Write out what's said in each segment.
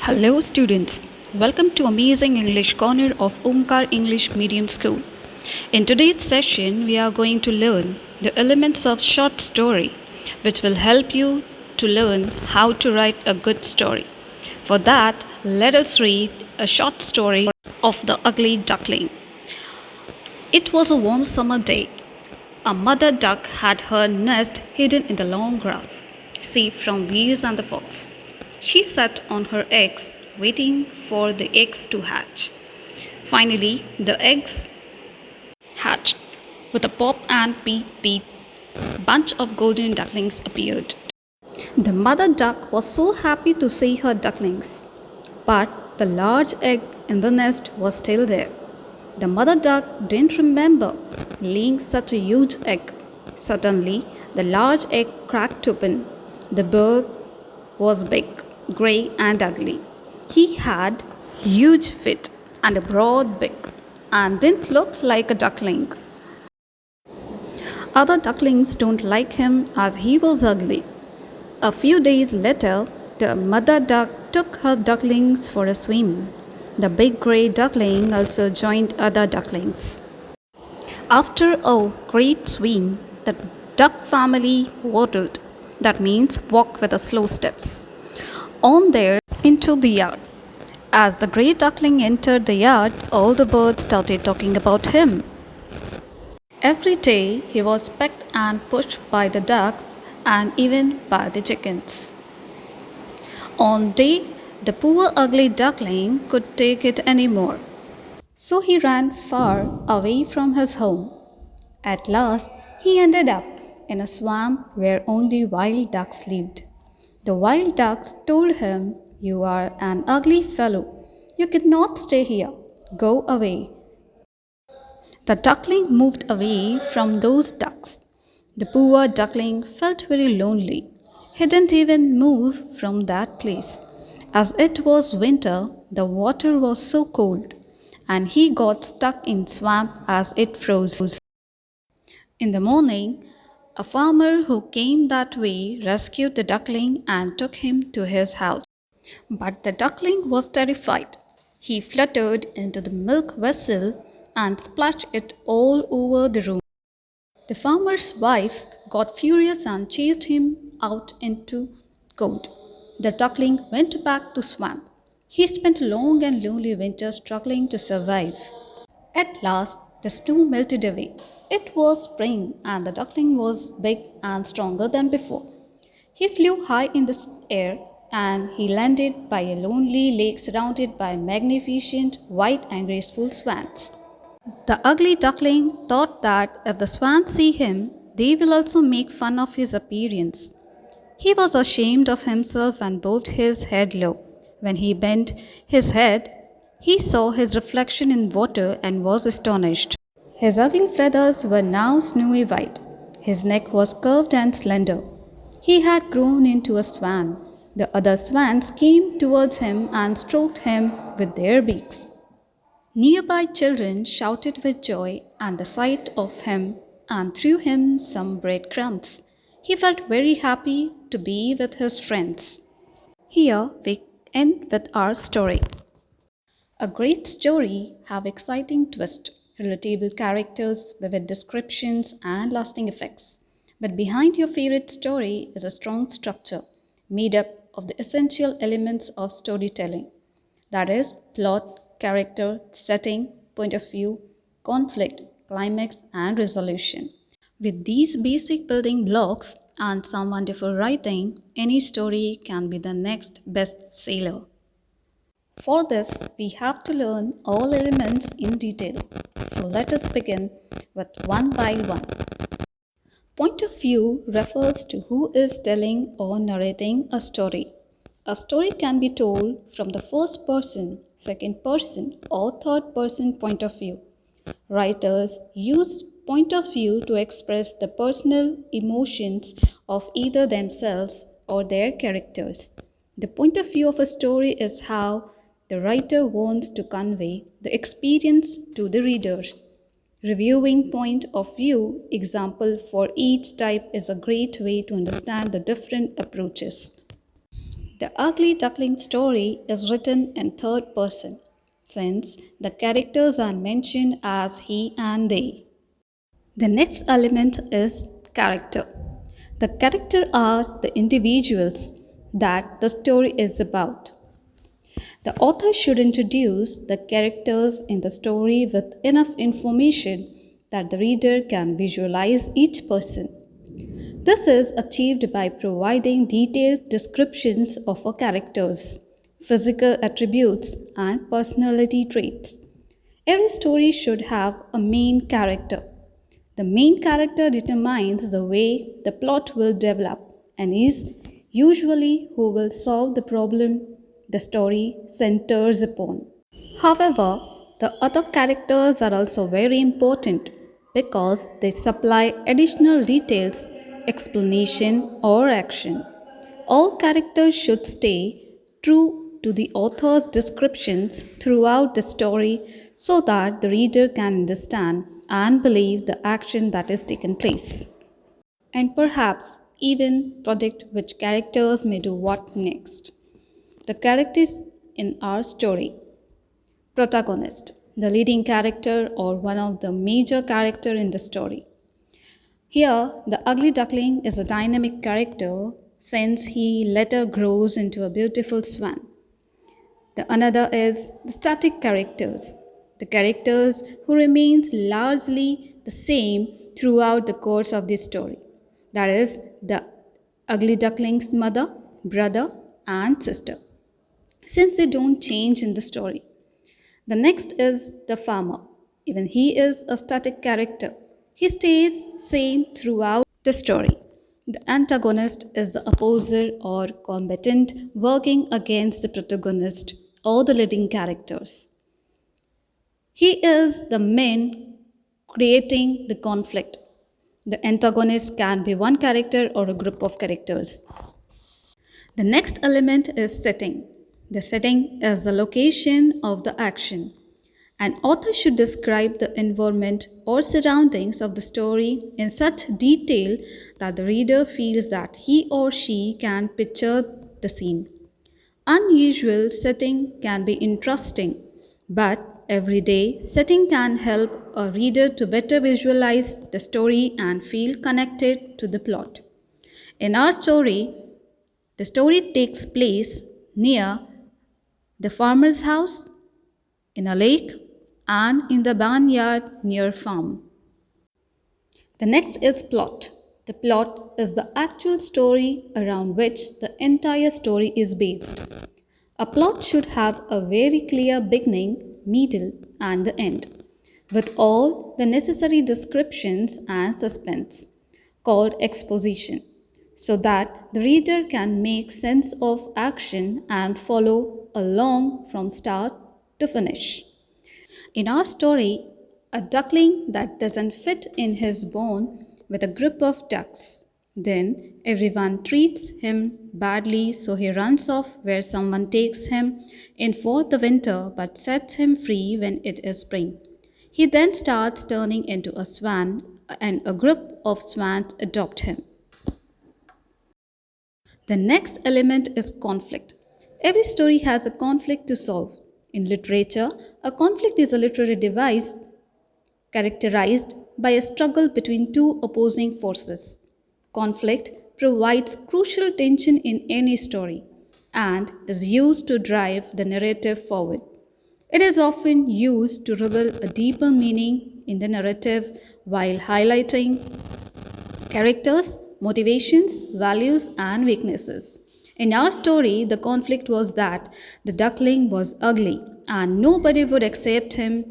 Hello, students. Welcome to Amazing English Corner of Omkar English Medium School. In today's session, we are going to learn the elements of short story, which will help you to learn how to write a good story. For that, let us read a short story of the ugly duckling. It was a warm summer day. A mother duck had her nest hidden in the long grass, safe from bees and the fox. She sat on her eggs, waiting for the eggs to hatch. Finally, the eggs hatched. With a pop and peep peep, a bunch of golden ducklings appeared. The mother duck was so happy to see her ducklings, but the large egg in the nest was still there. The mother duck didn't remember laying such a huge egg. Suddenly, the large egg cracked open. The bird was big, grey, and ugly. He had huge feet and a broad beak and didn't look like a duckling. Other ducklings don't like him as he was ugly. A few days later, the mother duck took her ducklings for a swim. The big grey duckling also joined other ducklings. After a great swim, the duck family waddled, that means walk with a slow steps, on there into the yard. As the grey duckling entered the yard, all the birds started talking about him. Every day he was pecked and pushed by the ducks and even by the chickens. On day the poor ugly duckling could take it any more. So he ran far away from his home. At last he ended up in a swamp where only wild ducks lived. The wild ducks told him, "You are an ugly fellow. You cannot stay here. Go away." The duckling moved away from those ducks. The poor duckling felt very lonely. He didn't even move from that place. As it was winter, the water was so cold, and he got stuck in swamp as it froze. In the morning, a farmer who came that way rescued the duckling and took him to his house. But the duckling was terrified. He fluttered into the milk vessel and splashed it all over the room. The farmer's wife got furious and chased him out into cold. The duckling went back to swamp. He spent a long and lonely winter struggling to survive. At last, the snow melted away. It was spring, and the duckling was big and stronger than before. He flew high in the air and he landed by a lonely lake surrounded by magnificent white and graceful swans. The ugly duckling thought that if the swans see him, they will also make fun of his appearance. He was ashamed of himself and bowed his head low. When he bent his head, he saw his reflection in water and was astonished. His ugly feathers were now snowy white. His neck was curved and slender. He had grown into a swan. The other swans came towards him and stroked him with their beaks. Nearby children shouted with joy at the sight of him and threw him some breadcrumbs. He felt very happy to be with his friends. Here we end with our story. A great story have exciting twist, relatable characters, vivid descriptions and lasting effects. But behind your favorite story is a strong structure made up of the essential elements of storytelling. That is plot, character, setting, point of view, conflict, climax and resolution. With these basic building blocks and some wonderful writing, any story can be the next best seller. For this, we have to learn all elements in detail. So let us begin with one by one. Point of view refers to who is telling or narrating a story. A story can be told from the first person, second person, or third person point of view. Writers use point of view to express the personal emotions of either themselves or their characters. The point of view of a story is how the writer wants to convey the experience to the readers. Reviewing point of view example for each type is a great way to understand the different approaches. The Ugly Duckling story is written in third person, since the characters are mentioned as he and they. The next element is character. The character are the individuals that the story is about. The author should introduce the characters in the story with enough information that the reader can visualize each person. This is achieved by providing detailed descriptions of a character's physical attributes and personality traits. Every story should have a main character. The main character determines the way the plot will develop and is usually who will solve the problem the story centers upon. However, the other characters are also very important because they supply additional details, explanation, or action. All characters should stay true to the author's descriptions throughout the story so that the reader can understand and believe the action that is taken place. And perhaps even predict which characters may do what next. The characters in our story. Protagonist, the leading character or one of the major character in the story. Here, the ugly duckling is a dynamic character since he later grows into a beautiful swan. The another is the static characters, the characters who remains largely the same throughout the course of the story. That is the ugly duckling's mother, brother, and sister. Since they don't change in the story. The next is the farmer. Even he is a static character. He stays same throughout the story. The antagonist is the opposer or combatant working against the protagonist or the leading characters. He is the man creating the conflict. The antagonist can be one character or a group of characters. The next element is setting. The setting is the location of the action. An author should describe the environment or surroundings of the story in such detail that the reader feels that he or she can picture the scene. Unusual setting can be interesting, but everyday setting can help a reader to better visualize the story and feel connected to the plot. In our story, the story takes place near the farmer's house, in a lake, and in the barnyard near farm. The next is plot. The plot is the actual story around which the entire story is based. A plot should have a very clear beginning, middle, and the end, with all the necessary descriptions and suspense, called exposition, so that the reader can make sense of action and follow along from start to finish. In our story, a duckling that doesn't fit in his bone with a group of ducks. Then everyone treats him badly, so he runs off where someone takes him in for the winter but sets him free when it is spring. He then starts turning into a swan, and a group of swans adopt him. The next element is conflict. Every story has a conflict to solve. In literature, a conflict is a literary device characterized by a struggle between two opposing forces. Conflict provides crucial tension in any story and is used to drive the narrative forward. It is often used to reveal a deeper meaning in the narrative while highlighting characters, motivations, values, and weaknesses. In our story, the conflict was that the duckling was ugly and nobody would accept him.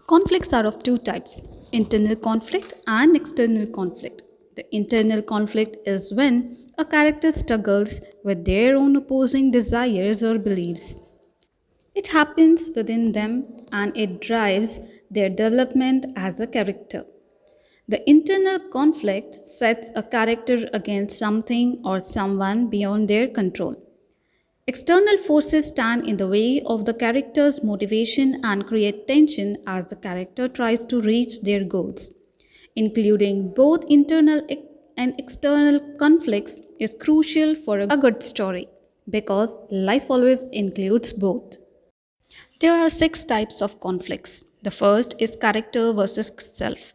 Conflicts are of two types, internal conflict and external conflict. The internal conflict is when a character struggles with their own opposing desires or beliefs. It happens within them and it drives their development as a character. The internal conflict sets a character against something or someone beyond their control. External forces stand in the way of the character's motivation and create tension as the character tries to reach their goals. Including both internal and external conflicts is crucial for a good story. because life always includes both. There are six types of conflicts. The first is character versus self.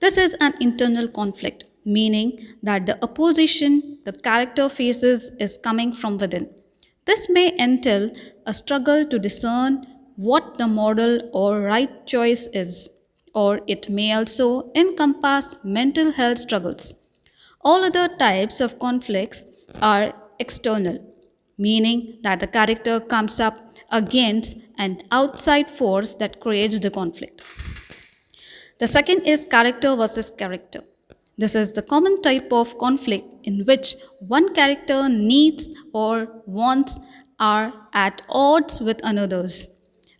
This is an internal conflict, meaning that the opposition the character faces is coming from within. This may entail a struggle to discern what the moral or right choice is, or it may also encompass mental health struggles. All other types of conflicts are external, meaning that the character comes up against an outside force that creates the conflict. The second is character versus character. This is the common type of conflict in which one character needs or wants are at odds with another's.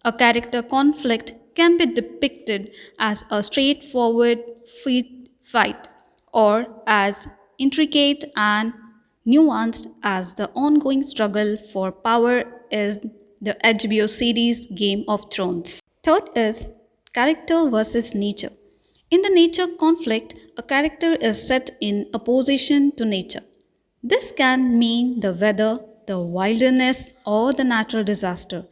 A character conflict can be depicted as a straightforward fight or as intricate and nuanced as the ongoing struggle for power in the HBO series Game of Thrones. Third is character versus nature. In the nature conflict, a character is set in opposition to nature. This can mean the weather, the wilderness, or the natural disaster.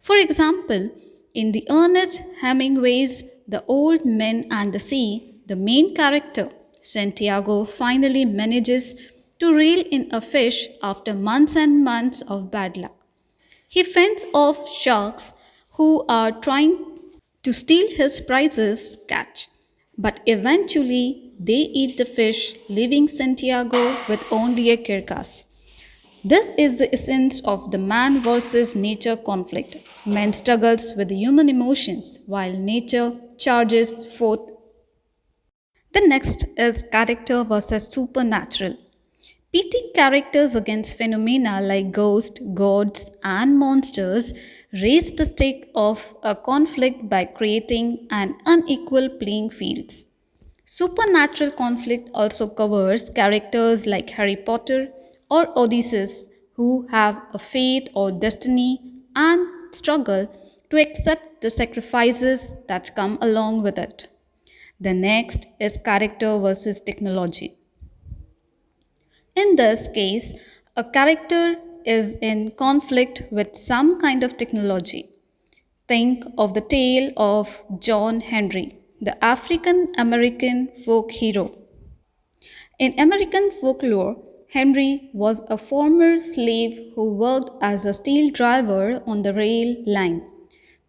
For example, in the Ernest Hemingway's The Old Men and the Sea, the main character, Santiago, finally manages to reel in a fish after months and months of bad luck. He fends off sharks who are trying to steal his prizes catch, but eventually they eat the fish, leaving Santiago with only a carcass. This is the essence of the man versus nature conflict. Man struggles with human emotions while nature charges forth. The next is character versus supernatural. Pitting characters against phenomena like ghosts, gods, and monsters raise the stake of a conflict by creating an unequal playing fields. Supernatural conflict also covers characters like Harry Potter or Odysseus who have a fate or destiny and struggle to accept the sacrifices that come along with it. The next is character versus technology. In this case, a character is in conflict with some kind of technology. Think of the tale of John Henry, the African American folk hero. In American folklore, Henry was a former slave who worked as a steel driver on the rail line.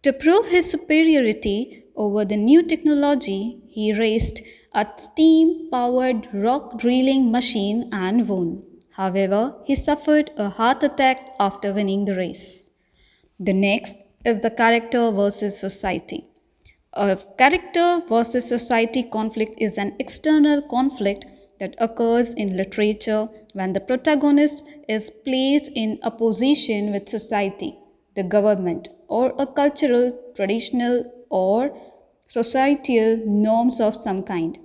To prove his superiority over the new technology, he raced a steam powered rock drilling machine and won. However, he suffered a heart attack after winning the race. The next is the character versus society. A character versus society conflict is an external conflict that occurs in literature when the protagonist is placed in opposition with society, the government, or a cultural, traditional, or societal norms of some kind.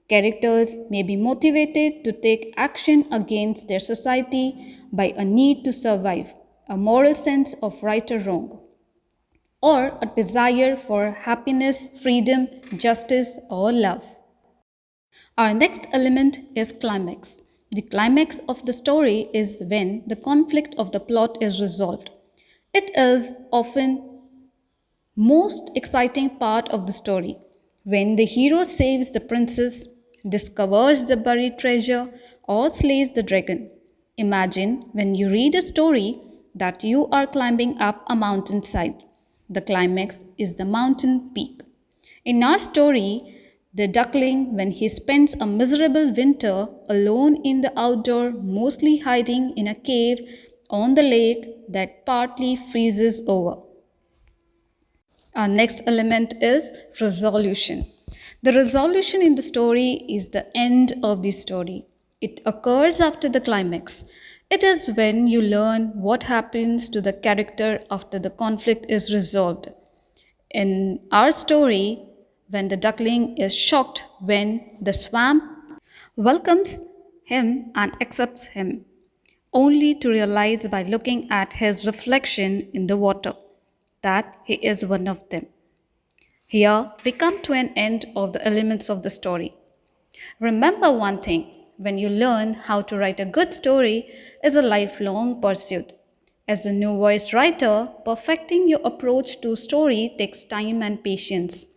Characters may be motivated to take action against their society by a need to survive, a moral sense of right or wrong, or a desire for happiness, freedom, justice, or love. Our next element is climax. The climax of the story is when the conflict of the plot is resolved. It is often most exciting part of the story when the hero saves the princess, discovers the buried treasure, or slays the dragon. Imagine when you read a story that you are climbing up a mountainside. The climax is the mountain peak. In our story, the duckling, when he spends a miserable winter alone in the outdoor, mostly hiding in a cave on the lake that partly freezes over. Our next element is resolution. The resolution in the story is the end of the story. It occurs after the climax. It is when you learn what happens to the character after the conflict is resolved. In our story, when the duckling is shocked when the swamp welcomes him and accepts him, only to realize by looking at his reflection in the water that he is one of them. Here we come to an end of the elements of the story. Remember one thing when you learn how to write a good story is a lifelong pursuit. As a new voice writer, perfecting your approach to story takes time and patience.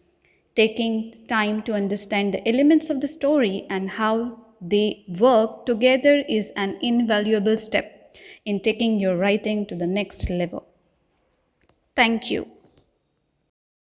Taking time to understand the elements of the story and how they work together is an invaluable step in taking your writing to the next level. Thank you.